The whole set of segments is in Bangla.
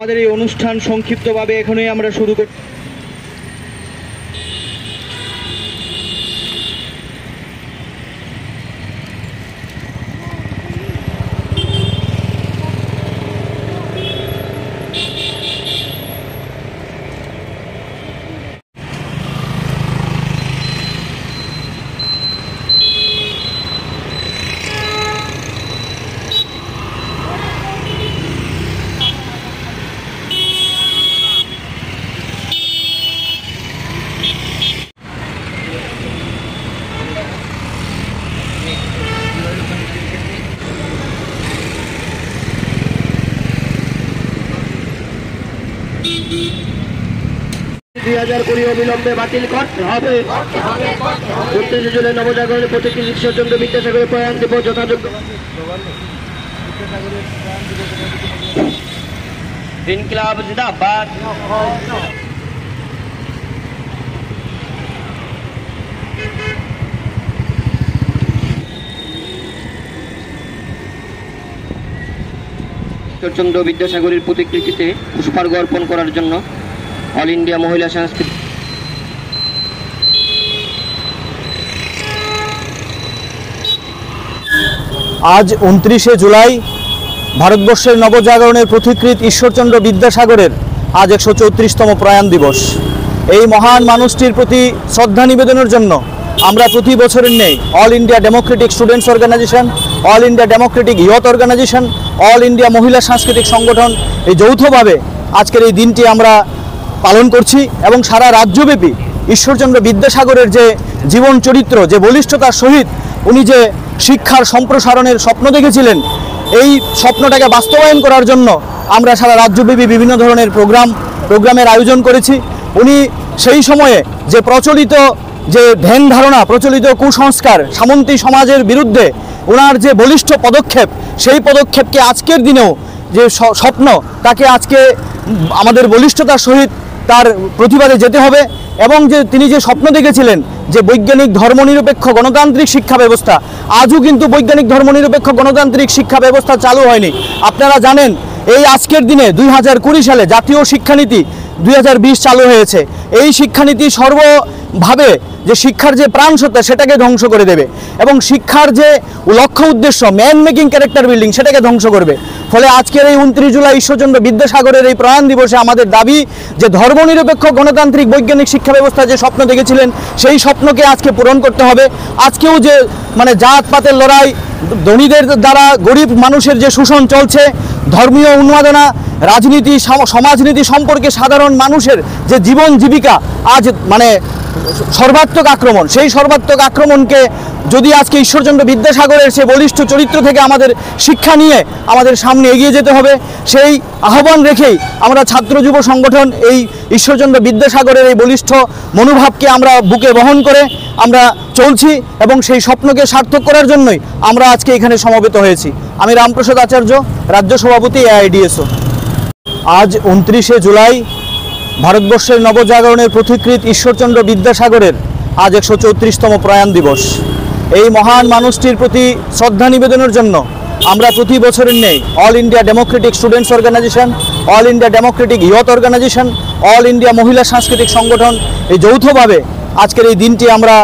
আমাদের এই অনুষ্ঠান সংক্ষিপ্তভাবে এখনই আমরা শুরু করছি। অবিলম্বে বাতিল করতে হবে। 29 জুলাই নবজাগরণের প্রতীকী ঈশ্বরচন্দ্র বিদ্যাসাগরের প্রয়াণ দিবস যথাযোগ্য ইনকিলাব জিন্দাবাদ। ঈশ্বরচন্দ্র বিদ্যাসাগরের প্রতিকৃতিতে পুষ্পার্ঘ্য অর্পণ করার জন্য অল ইন্ডিয়া মহিলা সাংস্কৃতিক আজ 29 জুলাই ভারতবর্ষের নবজাগরণের পথিকৃৎ ঈশ্বরচন্দ্র বিদ্যাসাগরের আজ 134তম প্রয়াণ দিবস। এই মহান মানুষটির প্রতি শ্রদ্ধা নিবেদনের জন্য আমরা প্রতি বছরের নেই All India Democratic Students Organisation, All India Democratic Youth Organisation, All India Mahila Sanskritik সংগঠন এই যৌথভাবে আজকের এই দিনটি আমরা পালন করছি এবং সারা রাজ্যব্যাপী ঈশ্বরচন্দ্র বিদ্যাসাগরের যে জীবন চরিত্র, যে বলিষ্ঠতার সহিত উনি যে শিক্ষার সম্প্রসারণের স্বপ্ন দেখেছিলেন, এই স্বপ্নটাকে বাস্তবায়ন করার জন্য আমরা সারা রাজ্যব্যাপী বিভিন্ন ধরনের প্রোগ্রামের আয়োজন করেছি। উনি সেই সময়ে যে প্রচলিত যে ধ্যান ধারণা, প্রচলিত কুসংস্কার, সামন্তী সমাজের বিরুদ্ধে ওনার যে বলিষ্ঠ পদক্ষেপ, সেই পদক্ষেপকে আজকের দিনেও যে স্বপ্ন তাকে আজকে আমাদের বলিষ্ঠতার সহিত তার প্রতিবাদে যেতে হবে এবং যে তিনি যে স্বপ্ন দেখেছিলেন যে বৈজ্ঞানিক ধর্মনিরপেক্ষ গণতান্ত্রিক শিক্ষা ব্যবস্থা, আজও কিন্তু বৈজ্ঞানিক ধর্মনিরপেক্ষ গণতান্ত্রিক শিক্ষা ব্যবস্থা চালু হয়নি। আপনারা জানেন এই আজকের দিনে 2020 সালে জাতীয় শিক্ষানীতি 2020 চালু হয়েছে। এই শিক্ষানীতি সর্বভাবে যে শিক্ষার যে প্রাণসত্তা সেটাকে ধ্বংস করে দেবে এবং শিক্ষার যে লক্ষ্য উদ্দেশ্য ম্যান মেকিং ক্যারেক্টার বিল্ডিং সেটাকে ধ্বংস করবে। ফলে আজকের এই 29 জুলাই ঈশ্বরচন্দ্র বিদ্যাসাগরের এই প্রয়াণ দিবসে আমাদের দাবি যে ধর্মনিরপেক্ষ গণতান্ত্রিক বৈজ্ঞানিক শিক্ষা ব্যবস্থা যে স্বপ্ন দেখেছিলেন সেই স্বপ্নকে আজকে পূরণ করতে হবে। আজকেও যে জাতপাতের লড়াই, ধনীদের দ্বারা গরিব মানুষের যে শোষণ চলছে, ধর্মীয় উন্মাদনা, রাজনীতি, সমাজনীতি সম্পর্কে সাধারণ মানুষের যে জীবন জীবিকা আজ সর্বাত্মক আক্রমণ, সেই সর্বাত্মক আক্রমণকে যদি আজকে ঈশ্বরচন্দ্র বিদ্যাসাগরের সে বলিষ্ঠ চরিত্র থেকে আমাদের শিক্ষা নিয়ে আমাদের সামনে এগিয়ে যেতে হবে, সেই আহ্বান রেখেই আমরা ছাত্র যুব সংগঠন এই ঈশ্বরচন্দ্র বিদ্যাসাগরের এই বলিষ্ঠ মনোভাবকে আমরা বুকে বহন করে আমরা চলছি এবং সেই স্বপ্নকে সার্থক করার জন্যই আমরা আজকে এখানে সমবেত হয়েছি। আমি রামপ্রসাদ আচার্য, রাজ্য সভাপতি এআইডিএসও। আজ 29 জুলাই ভারতবর্ষের নবজাগরণের পথিকৃৎ ঈশ্বরচন্দ্র বিদ্যাসাগরের আজ 134তম প্রয়াণ দিবস। এই মহান মানুষটির প্রতি শ্রদ্ধা নিবেদনের জন্য আমরা প্রতি বছরের নেই All India Democratic Students Organisation, All India Democratic Youth Organisation, All India Mahila Sanskritik সংগঠন এই যৌথভাবে আজকের এই দিনটি আমরা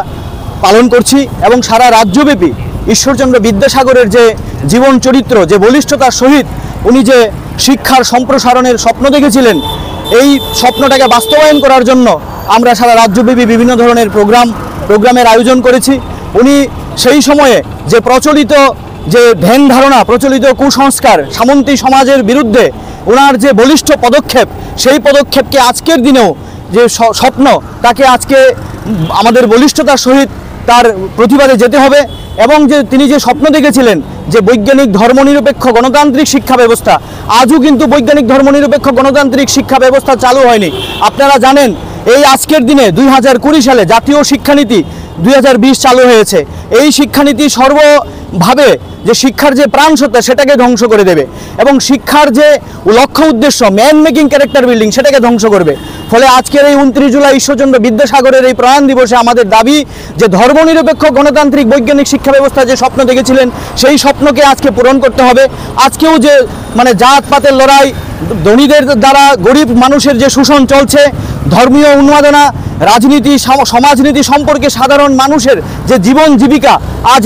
পালন করছি এবং সারা রাজ্যব্যাপী ঈশ্বরচন্দ্র বিদ্যাসাগরের যে জীবন চরিত্র, যে বলিষ্ঠতার সহিত উনি যে শিক্ষার সম্প্রসারণের স্বপ্ন দেখেছিলেন, এই স্বপ্নটাকে বাস্তবায়ন করার জন্য আমরা সারা রাজ্যব্যাপী বিভিন্ন ধরনের প্রোগ্রামের আয়োজন করেছি। উনি সেই সময়ে যে প্রচলিত যে ধ্যান ধারণা, প্রচলিত কুসংস্কার, সামন্তী সমাজের বিরুদ্ধে ওনার যে বলিষ্ঠ পদক্ষেপ, সেই পদক্ষেপকে আজকের দিনেও যে স্বপ্ন তাকে আজকে আমাদের বলিষ্ঠতার সহিত তার প্রতিবাদে যেতে হবে এবং যে তিনি যে স্বপ্ন দেখেছিলেন যে বৈজ্ঞানিক ধর্মনিরপেক্ষ গণতান্ত্রিক শিক্ষা ব্যবস্থা, আজও কিন্তু বৈজ্ঞানিক ধর্মনিরপেক্ষ গণতান্ত্রিক শিক্ষা ব্যবস্থা চালু হয়নি। আপনারা জানেন এই আজকের দিনে 2020 সালে জাতীয় শিক্ষানীতি 2020 চালু হয়েছে। এই শিক্ষানীতি ভাবে যে শিক্ষার যে প্রাণ সত্তা সেটাকে ধ্বংস করে দেবে এবং শিক্ষার যে লক্ষ্য উদ্দেশ্য ম্যান মেকিং ক্যারেক্টার বিল্ডিং সেটাকে ধ্বংস করবে। ফলে আজকের এই 29 জুলাই ঈশ্বরচন্দ্র বিদ্যাসাগরের এই প্রয়াণ দিবসে আমাদের দাবি যে ধর্মনিরপেক্ষ গণতান্ত্রিক বৈজ্ঞানিক শিক্ষা ব্যবস্থা যে স্বপ্ন দেখেছিলেন সেই স্বপ্নকে আজকে পূরণ করতে হবে। আজকেও যে জাতপাতের লড়াই, ধনীদের দ্বারা গরিব মানুষের যে শোষণ চলছে, ধর্মীয় উন্মাদনা, রাজনীতি, সমাজনীতি সম্পর্কে সাধারণ মানুষের যে জীবন জীবিকা আজ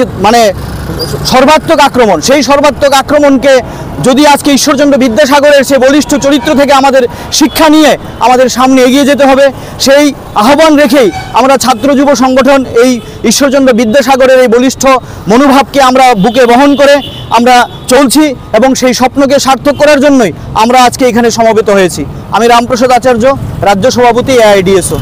সর্বাত্মক আক্রমণ, সেই সর্বাত্মক আক্রমণকে যদি আজকে ঈশ্বরচন্দ্র বিদ্যাসাগরের সে বলিষ্ঠ চরিত্র থেকে আমাদের শিক্ষা নিয়ে আমাদের সামনে এগিয়ে যেতে হবে, সেই আহ্বান রেখেই আমরা ছাত্র যুব সংগঠন এই ঈশ্বরচন্দ্র বিদ্যাসাগরের এই বলিষ্ঠ মনোভাবকে আমরা বুকে বহন করে আমরা চলছি এবং সেই স্বপ্নকে সার্থক করার জন্যই আমরা আজকে এখানে সমবেত হয়েছি। আমি রামপ্রসাদ আচার্য, রাজ্য সভাপতি AIDSO।